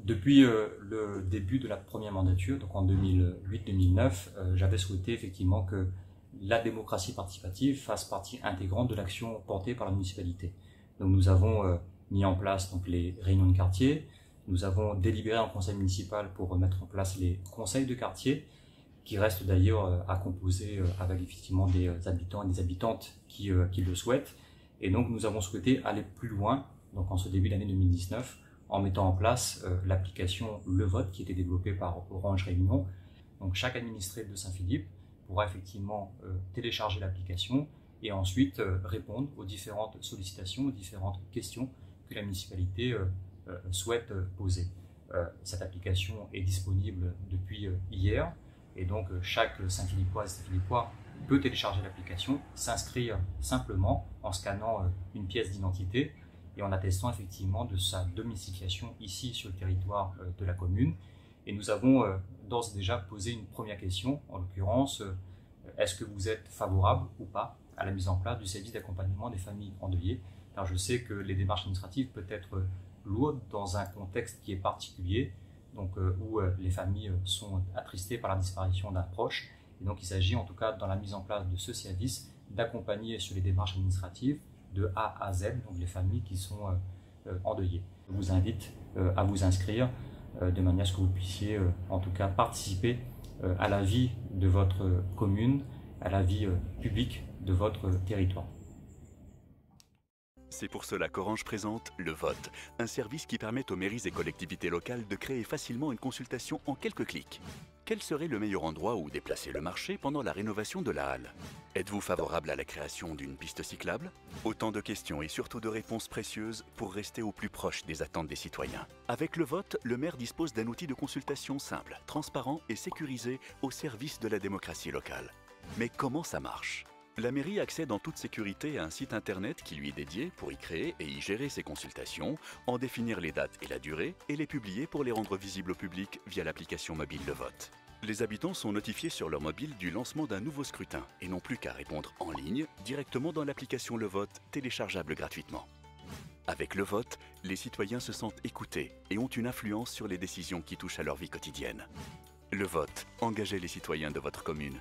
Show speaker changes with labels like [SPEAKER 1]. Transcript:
[SPEAKER 1] Depuis le début de la première mandature, donc en 2008-2009, j'avais souhaité effectivement que la démocratie participative fasse partie intégrante de l'action portée par la municipalité. Donc nous avons mis en place donc les réunions de quartier, nous avons délibéré en conseil municipal pour mettre en place les conseils de quartier, qui restent d'ailleurs à composer avec effectivement des habitants et des habitantes qui le souhaitent. Et donc nous avons souhaité aller plus loin, donc en ce début d'année 2019, en mettant en place l'application Le Vote qui était développée par Orange Réunion. Donc chaque administré de Saint-Philippe pourra effectivement télécharger l'application et ensuite répondre aux différentes sollicitations, aux différentes questions que la municipalité souhaite poser. Cette application est disponible depuis hier et donc chaque Saint-Philippois et Saint-Philippois peut télécharger l'application, s'inscrire simplement en scannant une pièce d'identité et en attestant effectivement de sa domiciliation ici sur le territoire de la commune. Et nous avons d'ores et déjà posé une première question, en l'occurrence, est-ce que vous êtes favorable ou pas à la mise en place du service d'accompagnement des familles endeuillées? Car je sais que les démarches administratives peuvent être lourdes dans un contexte qui est particulier, donc où les familles sont attristées par la disparition d'un proche. Et donc il s'agit en tout cas dans la mise en place de ce service d'accompagner sur les démarches administratives de A à Z, donc les familles qui sont endeuillées. Je vous invite à vous inscrire de manière à ce que vous puissiez en tout cas participer à la vie de votre commune, à la vie publique de votre territoire.
[SPEAKER 2] C'est pour cela qu'Orange présente Le Vote, un service qui permet aux mairies et collectivités locales de créer facilement une consultation en quelques clics. Quel serait le meilleur endroit où déplacer le marché pendant la rénovation de la halle? Êtes-vous favorable à la création d'une piste cyclable? Autant de questions et surtout de réponses précieuses pour rester au plus proche des attentes des citoyens. Avec Le Vote, le maire dispose d'un outil de consultation simple, transparent et sécurisé au service de la démocratie locale. Mais comment ça marche? La mairie accède en toute sécurité à un site internet qui lui est dédié pour y créer et y gérer ses consultations, en définir les dates et la durée et les publier pour les rendre visibles au public via l'application mobile Le Vote. Les habitants sont notifiés sur leur mobile du lancement d'un nouveau scrutin et n'ont plus qu'à répondre en ligne directement dans l'application Le Vote, téléchargeable gratuitement. Avec Le Vote, les citoyens se sentent écoutés et ont une influence sur les décisions qui touchent à leur vie quotidienne. Le Vote, engagez les citoyens de votre commune.